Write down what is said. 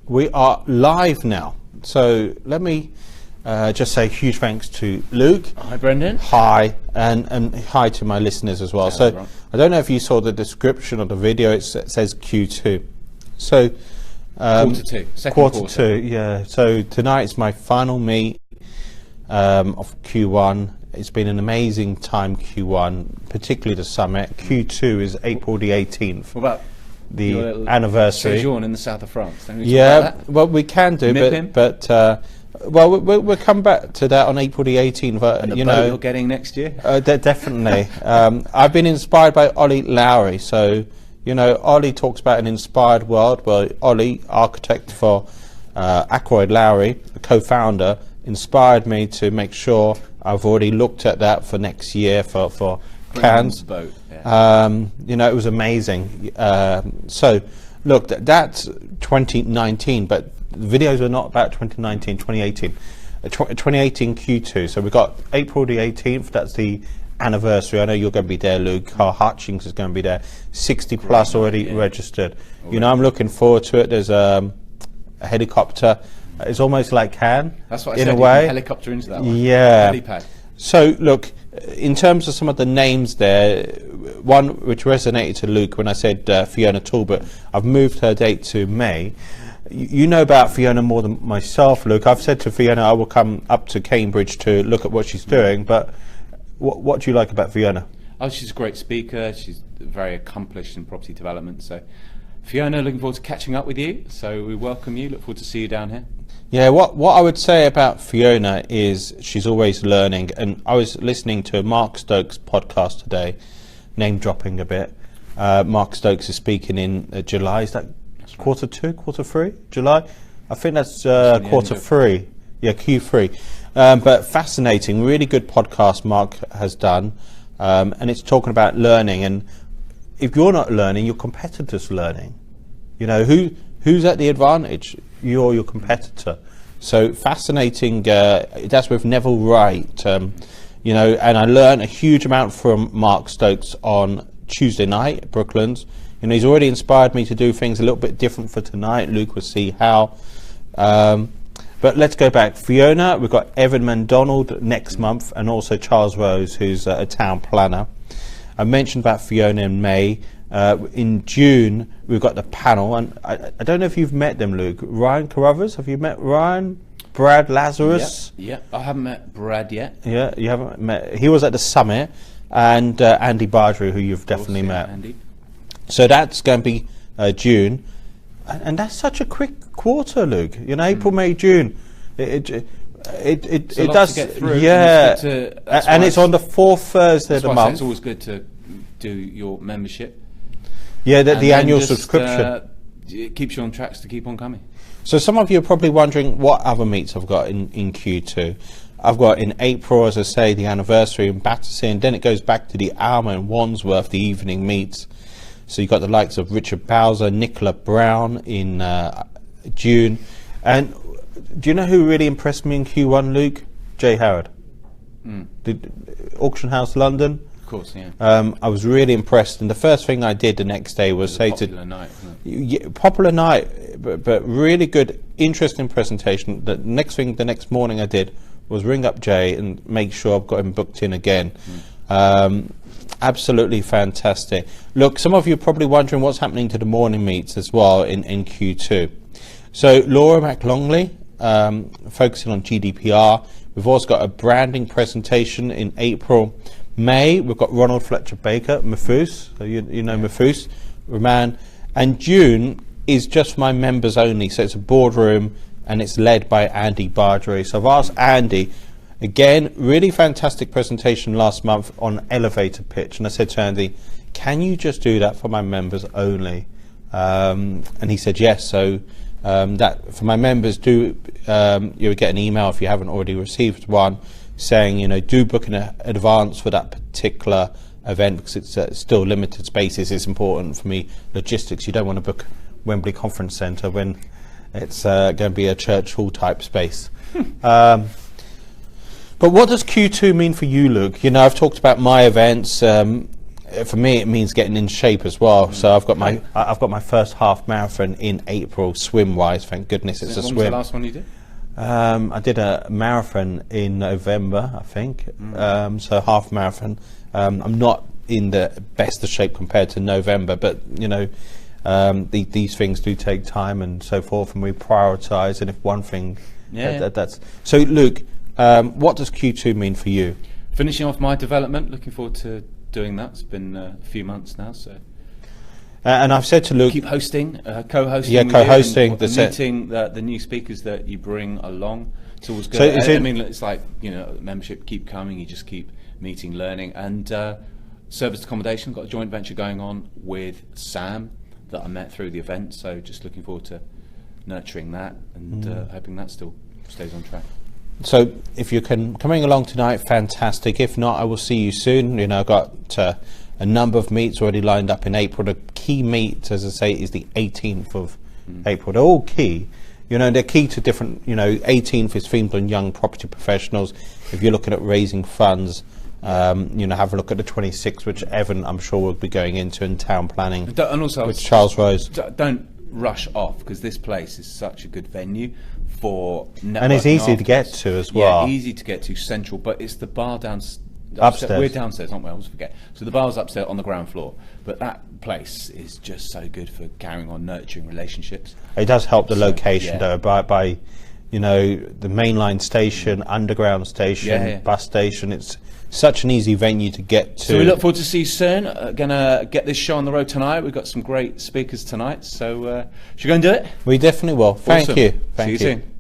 we are live now. So let me just say huge thanks to Luke. Hi, Brendan. Hi, and hi to my listeners as well. Hello, so Ron. I don't know if you saw the description of the video. It says Q2. So Second quarter two. Yeah. So tonight is my final meet of Q1. It's been an amazing time, Q1, particularly the summit. Q2 is April the 18th. What about the anniversary? Séjourne in the south of France. Don't we talk Yeah, about that? well, we can do, but well, we'll come back to that on April the 18th. And the boat you're getting next year? Definitely. I've been inspired by Ollie Lowry. So, you know, Ollie talks about an inspired world. Well, Ollie, architect for Ackroyd Lowry, the co-founder, inspired me to make sure I've already looked at that for next year for Cannes. Boat, yeah. You know, it was amazing. So, look, that's 2019, but the videos are not about 2019, 2018. 2018 Q2. So we've got April the 18th, that's the anniversary. I know you're going to be there, Luke. Carl Hutchings is going to be there. 60 plus already registered. You know, I'm looking forward to it. There's a helicopter. It's almost like Cannes. That's what I in said. a way. Helicopter into that one. Yeah. Helipad. So look, in terms of some of the names there, one which resonated to Luke when I said Fiona Talbot, I've moved her date to May. You know about Fiona more than myself, Luke. I've said to Fiona I will come up to Cambridge to look at what she's doing, but what do you like about Fiona? Oh, she's a great speaker. She's very accomplished in property development. So, Fiona, looking forward to catching up with you. So we welcome you. Look forward to see you down here. Yeah, what I would say about Fiona is she's always learning. And I was listening to Mark Stokes' podcast today, name dropping a bit. Mark Stokes is speaking in July. Is that quarter two, quarter three? July? I think that's quarter three. Yeah, Q3. But fascinating, really good podcast Mark has done. And it's talking about learning. And if you're not learning, your competitor's learning. You know, who's at the advantage? You're your competitor. So fascinating. That's with Neville Wright. You know, and I learned a huge amount from Mark Stokes on Tuesday night at Brooklands. You know, he's already inspired me to do things a little bit different for tonight. Luke will see how. But let's go back. Fiona, we've got Evan MacDonald next month, and also Charles Rose, who's a town planner. I mentioned about Fiona in May. In June, we've got the panel, and I don't know if you've met them, Luke. Ryan Carruthers, have you met Ryan? Brad Lazarus? Yeah, I haven't met Brad yet. Yeah, you haven't met. He was at the summit, and Andy Bardry, who you've definitely met. Andy. So that's going to be June, and that's such a quick quarter, Luke. You know, April, May, June. It does. To get through, yeah, and it's on the fourth Thursday of the month. It's always good to do your membership. Yeah, the annual subscription. It keeps you on tracks to keep on coming. So some of you are probably wondering what other meets I've got in Q2. I've got in April, as I say, the anniversary in Battersea, and then it goes back to the Alma and Wandsworth, the evening meets. So you've got the likes of Richard Bowser, Nicola Brown in June. And do you know who really impressed me in Q1, Luke? Jay Howard. The Auction House London. Of course, yeah. I was really impressed, and the first thing I did the next day was say popular night, isn't it? Yeah, popular night, but really good, interesting presentation. The next morning I did was ring up Jay and make sure I've got him booked in again. Absolutely fantastic. Look, some of you are probably wondering what's happening to the morning meets as well in Q2. So Laura McLongley, focusing on GDPR. We've also got a branding presentation in April. May, we've got Ronald Fletcher Baker, Mafus, so you know Mafus, Roman. And June is just for my members only, so it's a boardroom and it's led by Andy Bardry. So I've asked Andy, again, really fantastic presentation last month on elevator pitch, and I said to Andy, can you just do that for my members only? And he said yes. So that for my members, you'll get an email if you haven't already received one, saying, you know, do book in advance for that particular event, because it's still limited spaces. It's important for me, logistics. You don't want to book Wembley Conference Centre when it's going to be a church hall type space. But what does Q2 mean for you, Luke? You know, I've talked about my events. For me, it means getting in shape as well. So I've got my first half marathon in April, swim wise. Thank goodness it's a When swim. was the last one you did? I did a marathon in November, I think. So half marathon. I'm not in the best of shape compared to November, but you know, these things do take time and so forth, and we prioritise. And if one thing, that's so. Luke, what does Q2 mean for you? Finishing off my development. Looking forward to doing that. It's been a few months now, so. And I've said to Luke, keep hosting, co-hosting. Yeah, co-hosting. And meeting the new speakers that you bring along. It's always good. So I mean, it's like, you know, membership keep coming. You just keep meeting, learning, and service accommodation. Got a joint venture going on with Sam that I met through the event. So just looking forward to nurturing that and hoping that still stays on track. So if you can coming along tonight, fantastic. If not, I will see you soon. You know, I've got a number of meets already lined up in April. The key meet, as I say, is the 18th of April. They're all key. You know, they're key to different, you know, 18th is themed on young property professionals. If you're looking at raising funds, you know, have a look at the 26th, which Evan, I'm sure, will be going into in town planning. And also, with Charles Rose. Don't rush off, because this place is such a good venue for networking. And it's easy to get to as well. Yeah, easy to get to, central, but it's the bar downstairs. Upstairs. We're downstairs, aren't we? I always forget. So the bar's upstairs on the ground floor, but that place is just so good for carrying on nurturing relationships. It does help the location, though, by you know, the mainline station, underground station, bus station. It's such an easy venue to get to. So we look forward to see you soon. Gonna get this show on the road tonight. We've got some great speakers tonight, so should we go and do it? We definitely will. Thank Awesome. you. See you soon.